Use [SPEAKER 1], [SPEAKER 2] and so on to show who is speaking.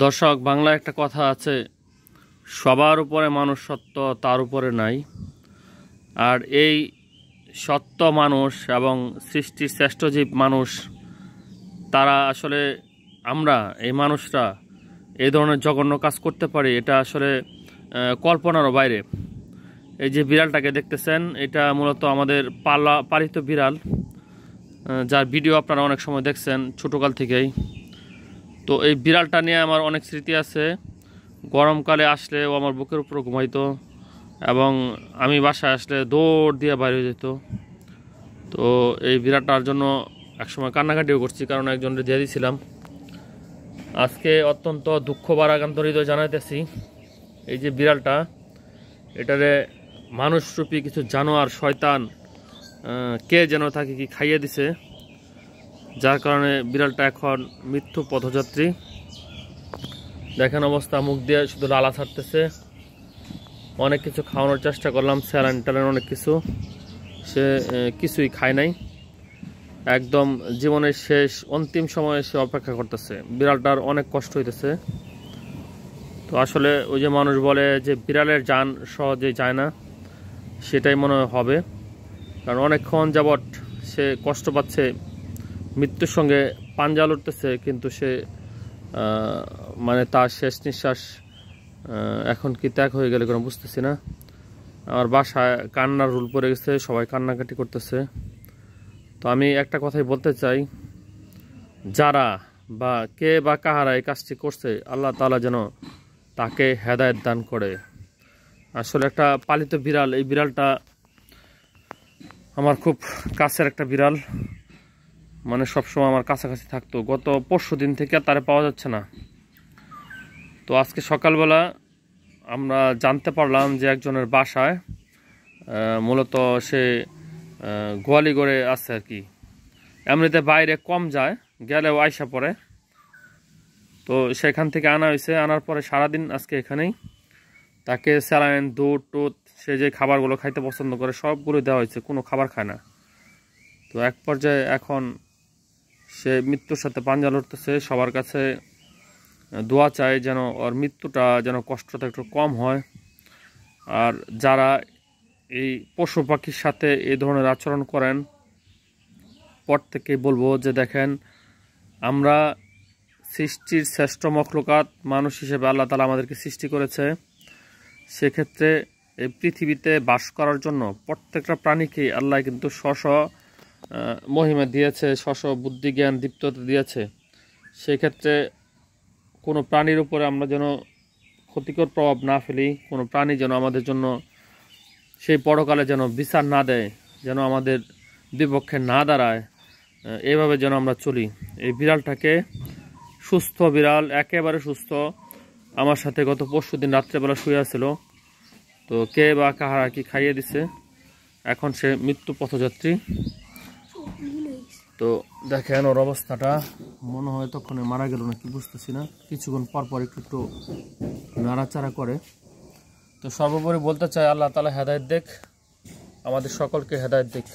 [SPEAKER 1] দর্শক, বাংলায় একটা কথা আছে, সবার উপরে মানুষ সত্য, তার উপরে নাই। আর এই সত্য মানুষ এবং সৃষ্টির শ্রেষ্ঠ জীব মানুষ, তারা আসলে আমরা এই মানুষরা এই ধরনের জঘন্য কাজ করতে পারি, এটা আসলে কল্পনারও বাইরে। এই যে বিড়ালটাকে দেখতেছেন, এটা মূলত আমাদের পালিত বিড়াল, যার ভিডিও আপনারা অনেক সময় দেখছেন ছোটোকাল থেকেই। তো এই বিড়ালটা নিয়ে আমার অনেক স্মৃতি আছে। গরমকালে আসলে ও আমার বুকের উপর ঘুমাইতো এবং আমি বাসায় আসলে দৌড় দিয়ে বাইরে হয়ে যেত। তো এই বিড়ালটার জন্য একসময় কান্নাকাটিও করছি, কারণ একজনকে দিয়ে দিয়েছিলাম। আজকে অত্যন্ত দুঃখ ভারাক্রান্ত হৃদয় জানাইতেছি, এই যে বিড়ালটা, এটারে মানুষরূপী কিছু জানোয়ার শয়তান কে যেন তাকে কি খাইয়ে দিছে, যার কারণে বিড়ালটা এখন মৃত্যু পথযাত্রী। দেখেন অবস্থা, মুখ দিয়ে শুধু লালা ছাড়তেছে। অনেক কিছু খাওয়ানোর চেষ্টা করলাম, স্যালাইন ট্যালাইন অনেক কিছু, সে কিছুই খায় নাই। একদম জীবনের শেষ অন্তিম সময়ে সে অপেক্ষা করতেছে। বিড়ালটার অনেক কষ্ট হইতেছে। তো আসলে ওই যে মানুষ বলে যে বিড়ালের জান সহজে যায় না, সেটাই মনে হবে। কারণ অনেকক্ষণ যাবৎ সে কষ্ট পাচ্ছে, মৃত্যুর সঙ্গে পাঞ্জা লড়তেছে, কিন্তু সে মানে তার শেষ নিঃশ্বাস এখন কি ত্যাগ হয়ে গেলে কোনো বুঝতেছি না। আমার বাসায় কান্নার রুল পড়ে গেছে, সবাই কান্নাকাটি করতেছে। তো আমি একটা কথাই বলতে চাই, যারা বা কে বা কাহারা এই কাজটি করছে, আল্লাহ তাআলা যেন তাকে হেদায়েত দান করে। আসলে একটা পালিত বিড়াল, এই বিড়ালটা আমার খুব কাছের একটা বিড়াল, মানে সবসময় আমার কাছাকাছি থাকতো। গত পরশুদিন থেকে তারে পাওয়া যাচ্ছে না। তো আজকে সকালবেলা আমরা জানতে পারলাম যে একজনের বাসায় মূলত সে গোয়ালি করে আছে আর কি। এমনিতে বাইরে কম যায়, গেলেও আইসা পড়ে। তো সেখান থেকে আনা হয়েছে, আনার পরে সারাদিন আজকে এখানেই তাকে স্যালাইন, দুধ টুধ, সে যে খাবারগুলো খাইতে পছন্দ করে সবগুলো দেওয়া হয়েছে, কোনো খাবার খায় না। তো এক পর্যায়ে এখন সে মৃত্যুর সাথে পাঞ্জা লড়তেছে। সবার কাছে দোয়া চায় যেন ওর মৃত্যুটা যেন কষ্টটা একটু কম হয়। আর যারা এই পশু পাখির সাথে এই ধরনের আচরণ করেন, প্রত্যেকেই বলবো যে দেখেন, আমরা সৃষ্টির শ্রেষ্ঠ মখলুকাত মানুষ হিসেবে আল্লাহ তাআলা আমাদেরকে সৃষ্টি করেছে। সেক্ষেত্রে এই পৃথিবীতে বাস করার জন্য প্রত্যেকটা প্রাণীকেই আল্লাহ কিন্তু স্ব মহিমা দিয়েছে, স্ব বুদ্ধি জ্ঞান দীপ্ততা দিয়েছে। সেক্ষেত্রে কোনো প্রাণীর উপরে আমরা যেন ক্ষতিকর প্রভাব না ফেলি, কোনো প্রাণী যেন আমাদের জন্য সেই পরকালে যেন বিচার না দেয়, যেন আমাদের বিপক্ষে না দাঁড়ায়, এইভাবে যেন আমরা চলি। এই বিড়ালটাকে, সুস্থ বিড়াল, একেবারে সুস্থ, আমার সাথে গত পরশুদিন রাত্রেবেলা শুয়ে আছিল। তো কে বা কাহারা কি খাইয়ে দিছে, এখন সে মৃত্যু পথযাত্রী। তো দেখেন ওর অবস্থাটা, মনে হয় তখন মারা গেল নাকি বুঝতেছি না, কিছুক্ষণ পর পর একটু একটু নাড়াচাড়া করে। তো সর্বোপরি বলতে চাই, আল্লাহ তাআলা হেদায়েত দেখ, আমাদের সকলকে হেদায়েত দেখ।